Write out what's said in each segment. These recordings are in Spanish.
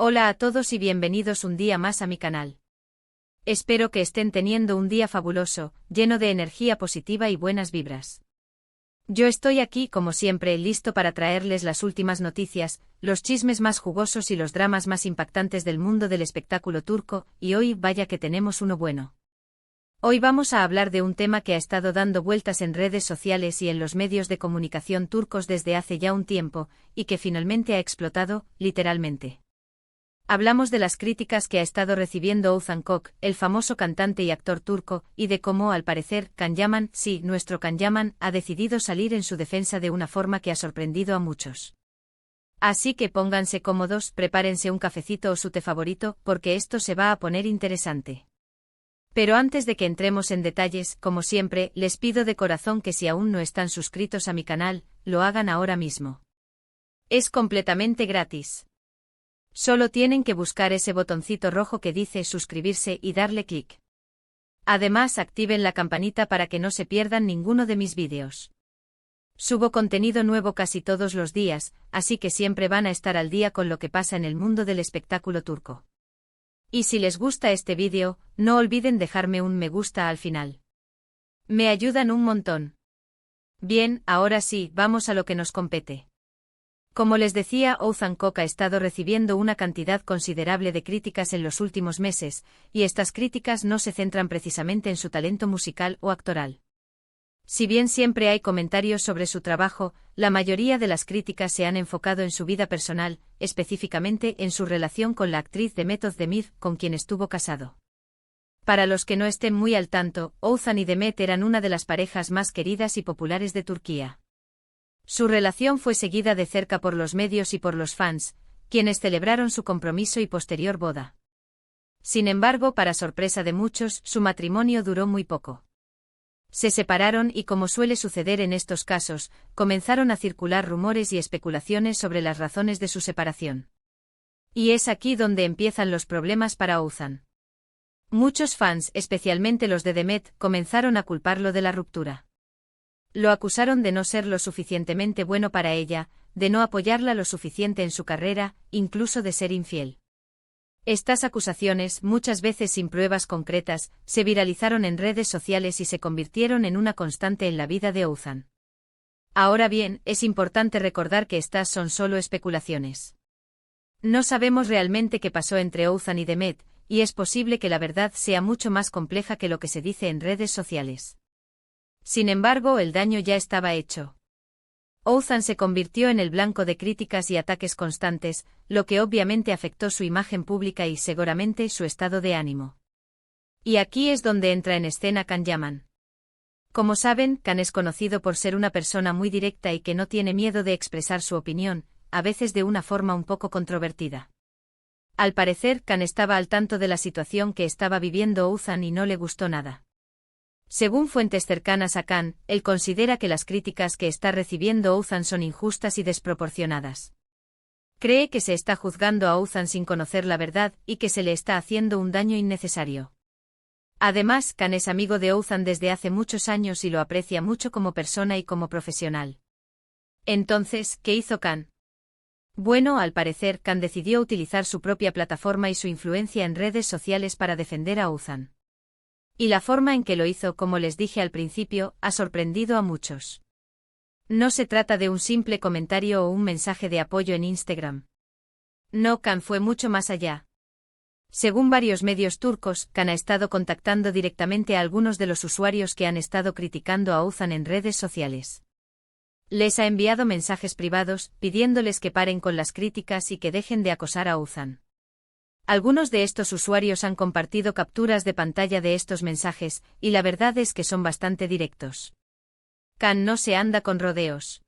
Hola a todos y bienvenidos un día más a mi canal. Espero que estén teniendo un día fabuloso, lleno de energía positiva y buenas vibras. Yo estoy aquí como siempre listo para traerles las últimas noticias, los chismes más jugosos y los dramas más impactantes del mundo del espectáculo turco, y hoy vaya que tenemos uno bueno. Hoy vamos a hablar de un tema que ha estado dando vueltas en redes sociales y en los medios de comunicación turcos desde hace ya un tiempo, y que finalmente ha explotado, literalmente. Hablamos de las críticas que ha estado recibiendo Oğuzhan Koç, el famoso cantante y actor turco, y de cómo, al parecer, Can Yaman, sí, nuestro Can Yaman, ha decidido salir en su defensa de una forma que ha sorprendido a muchos. Así que pónganse cómodos, prepárense un cafecito o su té favorito, porque esto se va a poner interesante. Pero antes de que entremos en detalles, como siempre, les pido de corazón que si aún no están suscritos a mi canal, lo hagan ahora mismo. Es completamente gratis. Solo tienen que buscar ese botoncito rojo que dice suscribirse y darle clic. Además, activen la campanita para que no se pierdan ninguno de mis vídeos. Subo contenido nuevo casi todos los días, así que siempre van a estar al día con lo que pasa en el mundo del espectáculo turco. Y si les gusta este vídeo, no olviden dejarme un me gusta al final. Me ayudan un montón. Bien, ahora sí, vamos a lo que nos compete. Como les decía, Oğuzhan Koç ha estado recibiendo una cantidad considerable de críticas en los últimos meses, y estas críticas no se centran precisamente en su talento musical o actoral. Si bien siempre hay comentarios sobre su trabajo, la mayoría de las críticas se han enfocado en su vida personal, específicamente en su relación con la actriz Demet Özdemir, con quien estuvo casado. Para los que no estén muy al tanto, Oğuzhan y Demet eran una de las parejas más queridas y populares de Turquía. Su relación fue seguida de cerca por los medios y por los fans, quienes celebraron su compromiso y posterior boda. Sin embargo, para sorpresa de muchos, su matrimonio duró muy poco. Se separaron y, como suele suceder en estos casos, comenzaron a circular rumores y especulaciones sobre las razones de su separación. Y es aquí donde empiezan los problemas para Oğuzhan. Muchos fans, especialmente los de Demet, comenzaron a culparlo de la ruptura. Lo acusaron de no ser lo suficientemente bueno para ella, de no apoyarla lo suficiente en su carrera, incluso de ser infiel. Estas acusaciones, muchas veces sin pruebas concretas, se viralizaron en redes sociales y se convirtieron en una constante en la vida de Oğuzhan. Ahora bien, es importante recordar que estas son solo especulaciones. No sabemos realmente qué pasó entre Oğuzhan y Demet, y es posible que la verdad sea mucho más compleja que lo que se dice en redes sociales. Sin embargo, el daño ya estaba hecho. Oğuzhan se convirtió en el blanco de críticas y ataques constantes, lo que obviamente afectó su imagen pública y seguramente su estado de ánimo. Y aquí es donde entra en escena Can Yaman. Como saben, Can es conocido por ser una persona muy directa y que no tiene miedo de expresar su opinión, a veces de una forma un poco controvertida. Al parecer, Can estaba al tanto de la situación que estaba viviendo Oğuzhan y no le gustó nada. Según fuentes cercanas a Can, él considera que las críticas que está recibiendo Oğuzhan son injustas y desproporcionadas. Cree que se está juzgando a Oğuzhan sin conocer la verdad y que se le está haciendo un daño innecesario. Además, Can es amigo de Oğuzhan desde hace muchos años y lo aprecia mucho como persona y como profesional. Entonces, ¿qué hizo Can? Bueno, al parecer, Can decidió utilizar su propia plataforma y su influencia en redes sociales para defender a Oğuzhan. Y la forma en que lo hizo, como les dije al principio, ha sorprendido a muchos. No se trata de un simple comentario o un mensaje de apoyo en Instagram. No, Can fue mucho más allá. Según varios medios turcos, Can ha estado contactando directamente a algunos de los usuarios que han estado criticando a Oğuzhan en redes sociales. Les ha enviado mensajes privados, pidiéndoles que paren con las críticas y que dejen de acosar a Oğuzhan. Algunos de estos usuarios han compartido capturas de pantalla de estos mensajes, y la verdad es que son bastante directos. Can no se anda con rodeos.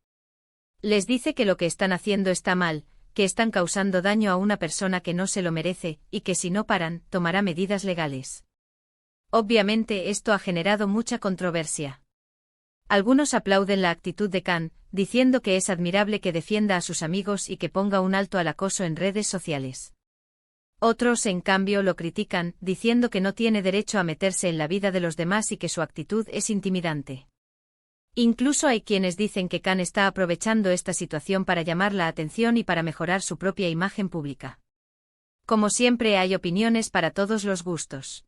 Les dice que lo que están haciendo está mal, que están causando daño a una persona que no se lo merece, y que si no paran, tomará medidas legales. Obviamente esto ha generado mucha controversia. Algunos aplauden la actitud de Can, diciendo que es admirable que defienda a sus amigos y que ponga un alto al acoso en redes sociales. Otros, en cambio, lo critican, diciendo que no tiene derecho a meterse en la vida de los demás y que su actitud es intimidante. Incluso hay quienes dicen que Can está aprovechando esta situación para llamar la atención y para mejorar su propia imagen pública. Como siempre hay opiniones para todos los gustos.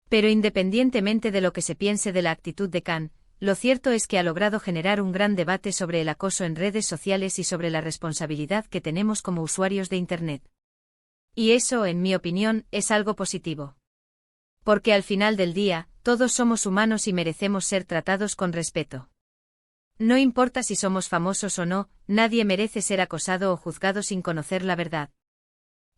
Pero independientemente de lo que se piense de la actitud de Khan, lo cierto es que ha logrado generar un gran debate sobre el acoso en redes sociales y sobre la responsabilidad que tenemos como usuarios de Internet. Y eso, en mi opinión, es algo positivo. Porque al final del día, todos somos humanos y merecemos ser tratados con respeto. No importa si somos famosos o no, nadie merece ser acosado o juzgado sin conocer la verdad.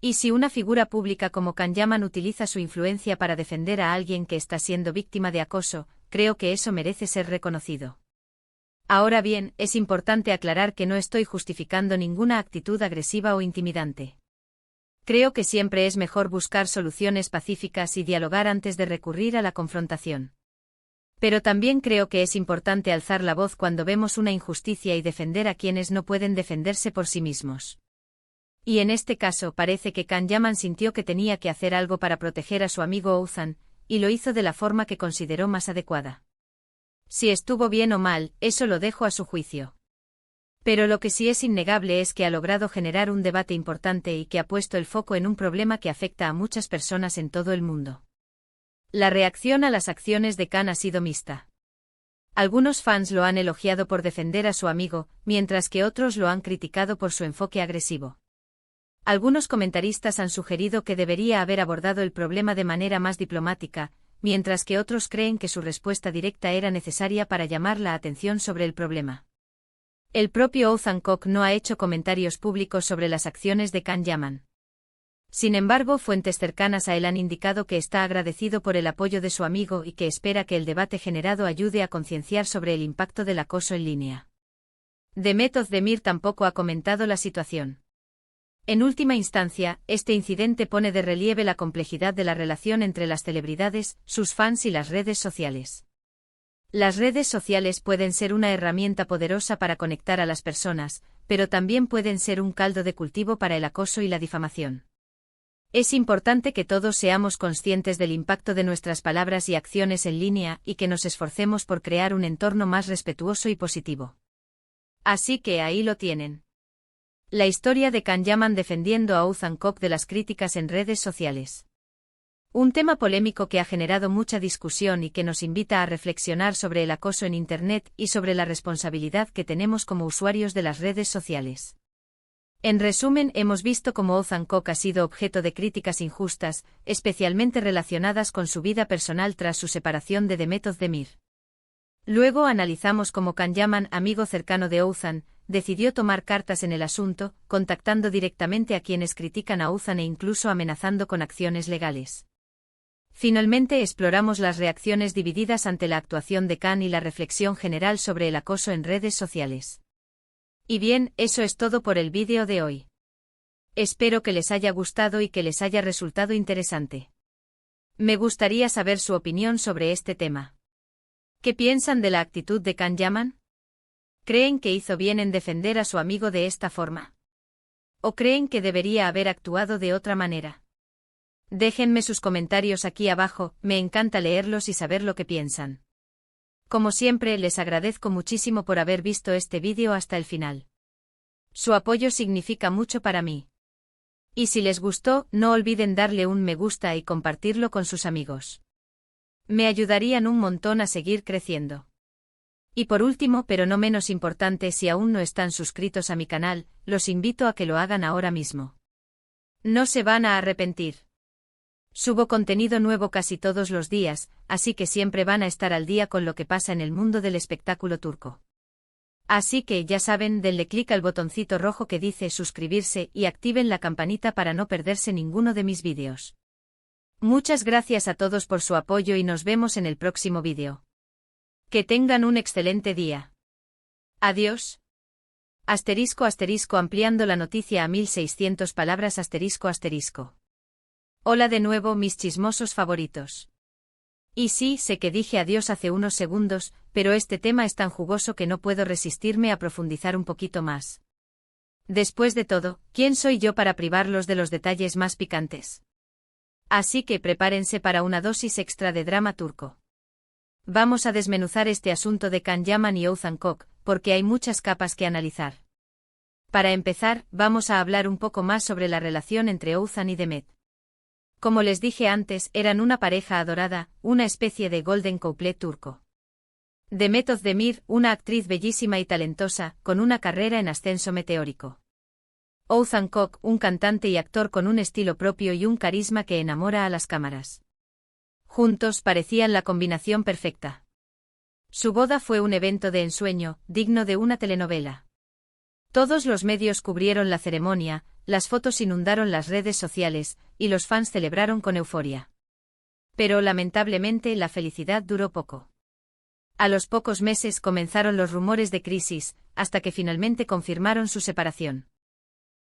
Y si una figura pública como Khan Yaman utiliza su influencia para defender a alguien que está siendo víctima de acoso, creo que eso merece ser reconocido. Ahora bien, es importante aclarar que no estoy justificando ninguna actitud agresiva o intimidante. Creo que siempre es mejor buscar soluciones pacíficas y dialogar antes de recurrir a la confrontación. Pero también creo que es importante alzar la voz cuando vemos una injusticia y defender a quienes no pueden defenderse por sí mismos. Y en este caso parece que Khan Yaman sintió que tenía que hacer algo para proteger a su amigo Ouzhan, y lo hizo de la forma que consideró más adecuada. Si estuvo bien o mal, eso lo dejo a su juicio. Pero lo que sí es innegable es que ha logrado generar un debate importante y que ha puesto el foco en un problema que afecta a muchas personas en todo el mundo. La reacción a las acciones de Khan ha sido mixta. Algunos fans lo han elogiado por defender a su amigo, mientras que otros lo han criticado por su enfoque agresivo. Algunos comentaristas han sugerido que debería haber abordado el problema de manera más diplomática, mientras que otros creen que su respuesta directa era necesaria para llamar la atención sobre el problema. El propio Ouzhan Kok no ha hecho comentarios públicos sobre las acciones de Khan Yaman. Sin embargo, fuentes cercanas a él han indicado que está agradecido por el apoyo de su amigo y que espera que el debate generado ayude a concienciar sobre el impacto del acoso en línea. Demet Özdemir tampoco ha comentado la situación. En última instancia, este incidente pone de relieve la complejidad de la relación entre las celebridades, sus fans y las redes sociales. Las redes sociales pueden ser una herramienta poderosa para conectar a las personas, pero también pueden ser un caldo de cultivo para el acoso y la difamación. Es importante que todos seamos conscientes del impacto de nuestras palabras y acciones en línea y que nos esforcemos por crear un entorno más respetuoso y positivo. Así que ahí lo tienen. La historia de Khan Yaman defendiendo a Ouzhan Kok de las críticas en redes sociales. Un tema polémico que ha generado mucha discusión y que nos invita a reflexionar sobre el acoso en Internet y sobre la responsabilidad que tenemos como usuarios de las redes sociales. En resumen, hemos visto cómo Ouzhan Kok ha sido objeto de críticas injustas, especialmente relacionadas con su vida personal tras su separación de Demet Özdemir. Luego analizamos cómo Khan Yaman, amigo cercano de Ouzhan, decidió tomar cartas en el asunto, contactando directamente a quienes critican a Ouzhan e incluso amenazando con acciones legales. Finalmente exploramos las reacciones divididas ante la actuación de Khan y la reflexión general sobre el acoso en redes sociales. Y bien, eso es todo por el vídeo de hoy. Espero que les haya gustado y que les haya resultado interesante. Me gustaría saber su opinión sobre este tema. ¿Qué piensan de la actitud de Khan Yaman? ¿Creen que hizo bien en defender a su amigo de esta forma? ¿O creen que debería haber actuado de otra manera? Déjenme sus comentarios aquí abajo, me encanta leerlos y saber lo que piensan. Como siempre, les agradezco muchísimo por haber visto este vídeo hasta el final. Su apoyo significa mucho para mí. Y si les gustó, no olviden darle un me gusta y compartirlo con sus amigos. Me ayudarían un montón a seguir creciendo. Y por último, pero no menos importante, si aún no están suscritos a mi canal, los invito a que lo hagan ahora mismo. No se van a arrepentir. Subo contenido nuevo casi todos los días, así que siempre van a estar al día con lo que pasa en el mundo del espectáculo turco. Así que ya saben, denle clic al botoncito rojo que dice suscribirse y activen la campanita para no perderse ninguno de mis vídeos. Muchas gracias a todos por su apoyo y nos vemos en el próximo vídeo. Que tengan un excelente día. Adiós. *** ampliando la noticia a 1600 palabras ***. Hola de nuevo, mis chismosos favoritos. Y sí, sé que dije adiós hace unos segundos, pero este tema es tan jugoso que no puedo resistirme a profundizar un poquito más. Después de todo, ¿quién soy yo para privarlos de los detalles más picantes? Así que prepárense para una dosis extra de drama turco. Vamos a desmenuzar este asunto de Khan Yaman y Ouzhan Kok, porque hay muchas capas que analizar. Para empezar, vamos a hablar un poco más sobre la relación entre Oğuzhan y Demet. Como les dije antes, eran una pareja adorada, una especie de golden couple turco. Demet Özdemir, una actriz bellísima y talentosa, con una carrera en ascenso meteórico. Oğuzhan Koç, un cantante y actor con un estilo propio y un carisma que enamora a las cámaras. Juntos parecían la combinación perfecta. Su boda fue un evento de ensueño, digno de una telenovela. Todos los medios cubrieron la ceremonia, las fotos inundaron las redes sociales, y los fans celebraron con euforia. Pero lamentablemente la felicidad duró poco. A los pocos meses comenzaron los rumores de crisis, hasta que finalmente confirmaron su separación.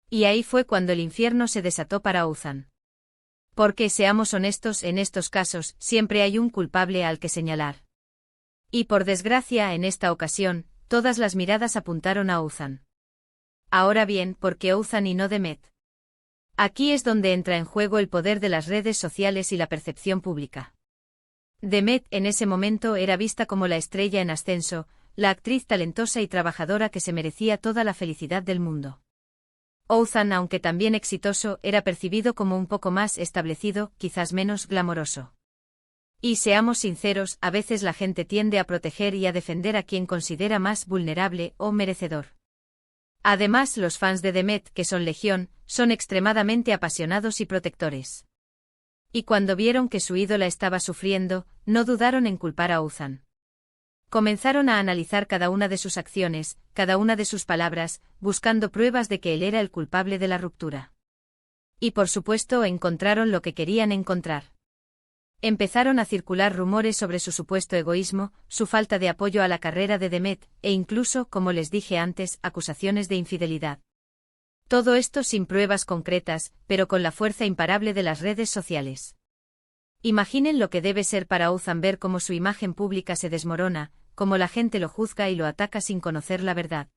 Y ahí fue cuando el infierno se desató para Oğuzhan. Porque, seamos honestos, en estos casos, siempre hay un culpable al que señalar. Y por desgracia, en esta ocasión, todas las miradas apuntaron a Oğuzhan. Ahora bien, ¿por qué Oğuzhan y no Demet? Aquí es donde entra en juego el poder de las redes sociales y la percepción pública. Demet en ese momento era vista como la estrella en ascenso, la actriz talentosa y trabajadora que se merecía toda la felicidad del mundo. Oğuzhan, aunque también exitoso, era percibido como un poco más establecido, quizás menos glamoroso. Y seamos sinceros, a veces la gente tiende a proteger y a defender a quien considera más vulnerable o merecedor. Además, los fans de Demet, que son legión, son extremadamente apasionados y protectores. Y cuando vieron que su ídola estaba sufriendo, no dudaron en culpar a Oğuzhan. Comenzaron a analizar cada una de sus acciones, cada una de sus palabras, buscando pruebas de que él era el culpable de la ruptura. Y por supuesto encontraron lo que querían encontrar. Empezaron a circular rumores sobre su supuesto egoísmo, su falta de apoyo a la carrera de Demet, e incluso, como les dije antes, acusaciones de infidelidad. Todo esto sin pruebas concretas, pero con la fuerza imparable de las redes sociales. Imaginen lo que debe ser para Oğuzhan ver cómo su imagen pública se desmorona, cómo la gente lo juzga y lo ataca sin conocer la verdad.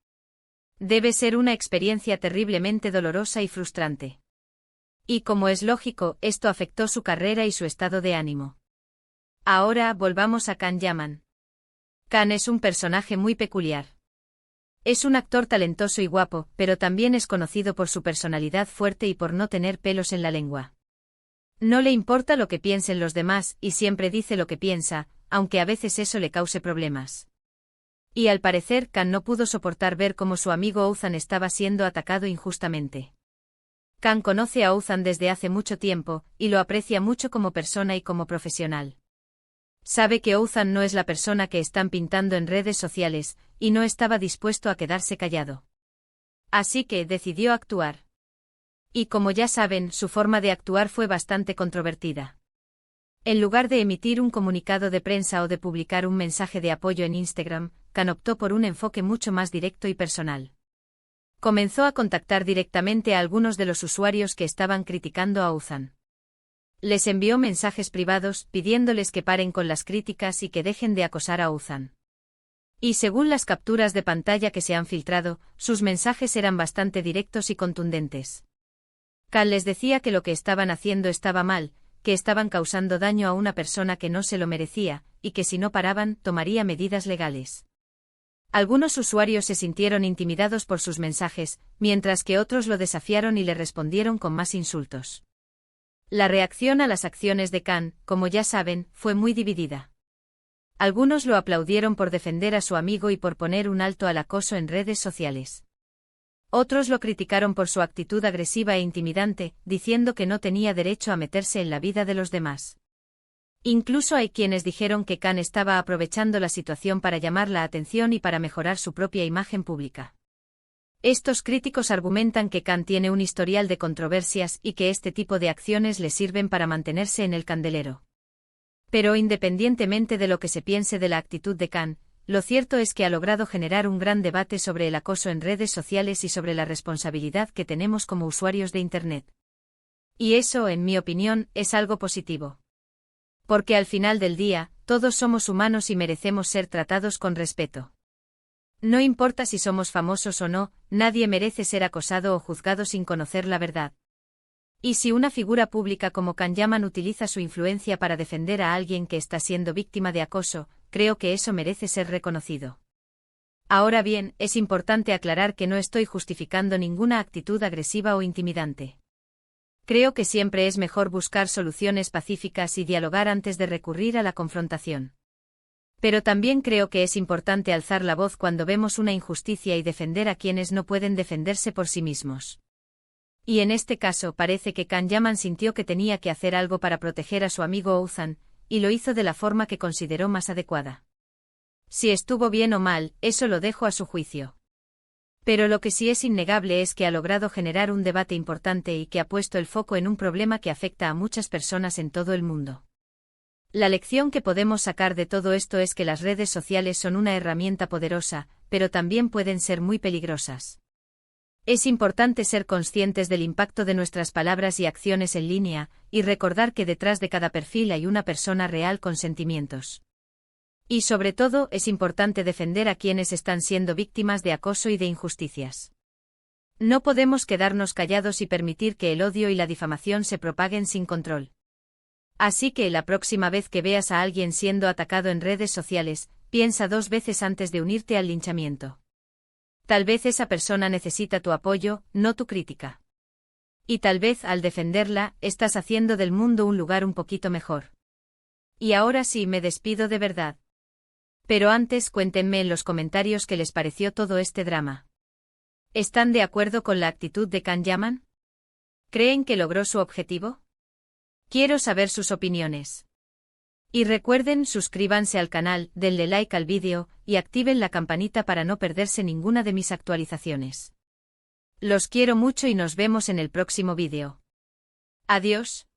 Debe ser una experiencia terriblemente dolorosa y frustrante. Y como es lógico, esto afectó su carrera y su estado de ánimo. Ahora volvamos a Can Yaman. Can es un personaje muy peculiar. Es un actor talentoso y guapo, pero también es conocido por su personalidad fuerte y por no tener pelos en la lengua. No le importa lo que piensen los demás y siempre dice lo que piensa, aunque a veces eso le cause problemas. Y al parecer Can no pudo soportar ver cómo su amigo Oğuzhan estaba siendo atacado injustamente. Can conoce a Oğuzhan desde hace mucho tiempo, y lo aprecia mucho como persona y como profesional. Sabe que Oğuzhan no es la persona que están pintando en redes sociales, y no estaba dispuesto a quedarse callado. Así que decidió actuar. Y como ya saben, su forma de actuar fue bastante controvertida. En lugar de emitir un comunicado de prensa o de publicar un mensaje de apoyo en Instagram, Can optó por un enfoque mucho más directo y personal. Comenzó a contactar directamente a algunos de los usuarios que estaban criticando a Oğuzhan. Les envió mensajes privados pidiéndoles que paren con las críticas y que dejen de acosar a Oğuzhan. Y según las capturas de pantalla que se han filtrado, sus mensajes eran bastante directos y contundentes. Can les decía que lo que estaban haciendo estaba mal, que estaban causando daño a una persona que no se lo merecía, y que si no paraban, tomaría medidas legales. Algunos usuarios se sintieron intimidados por sus mensajes, mientras que otros lo desafiaron y le respondieron con más insultos. La reacción a las acciones de Can, como ya saben, fue muy dividida. Algunos lo aplaudieron por defender a su amigo y por poner un alto al acoso en redes sociales. Otros lo criticaron por su actitud agresiva e intimidante, diciendo que no tenía derecho a meterse en la vida de los demás. Incluso hay quienes dijeron que Can estaba aprovechando la situación para llamar la atención y para mejorar su propia imagen pública. Estos críticos argumentan que Can tiene un historial de controversias y que este tipo de acciones le sirven para mantenerse en el candelero. Pero independientemente de lo que se piense de la actitud de Can, lo cierto es que ha logrado generar un gran debate sobre el acoso en redes sociales y sobre la responsabilidad que tenemos como usuarios de Internet. Y eso, en mi opinión, es algo positivo. Porque al final del día, todos somos humanos y merecemos ser tratados con respeto. No importa si somos famosos o no, nadie merece ser acosado o juzgado sin conocer la verdad. Y si una figura pública como Can Yaman utiliza su influencia para defender a alguien que está siendo víctima de acoso, creo que eso merece ser reconocido. Ahora bien, es importante aclarar que no estoy justificando ninguna actitud agresiva o intimidante. Creo que siempre es mejor buscar soluciones pacíficas y dialogar antes de recurrir a la confrontación. Pero también creo que es importante alzar la voz cuando vemos una injusticia y defender a quienes no pueden defenderse por sí mismos. Y en este caso parece que Can Yaman sintió que tenía que hacer algo para proteger a su amigo Ouzan, y lo hizo de la forma que consideró más adecuada. Si estuvo bien o mal, eso lo dejo a su juicio. Pero lo que sí es innegable es que ha logrado generar un debate importante y que ha puesto el foco en un problema que afecta a muchas personas en todo el mundo. La lección que podemos sacar de todo esto es que las redes sociales son una herramienta poderosa, pero también pueden ser muy peligrosas. Es importante ser conscientes del impacto de nuestras palabras y acciones en línea, y recordar que detrás de cada perfil hay una persona real con sentimientos. Y sobre todo, es importante defender a quienes están siendo víctimas de acoso y de injusticias. No podemos quedarnos callados y permitir que el odio y la difamación se propaguen sin control. Así que la próxima vez que veas a alguien siendo atacado en redes sociales, piensa 2 veces antes de unirte al linchamiento. Tal vez esa persona necesita tu apoyo, no tu crítica. Y tal vez al defenderla, estás haciendo del mundo un lugar un poquito mejor. Y ahora sí me despido de verdad. Pero antes cuéntenme en los comentarios qué les pareció todo este drama. ¿Están de acuerdo con la actitud de Can Yaman? ¿Creen que logró su objetivo? Quiero saber sus opiniones. Y recuerden, suscríbanse al canal, denle like al vídeo, y activen la campanita para no perderse ninguna de mis actualizaciones. Los quiero mucho y nos vemos en el próximo vídeo. Adiós.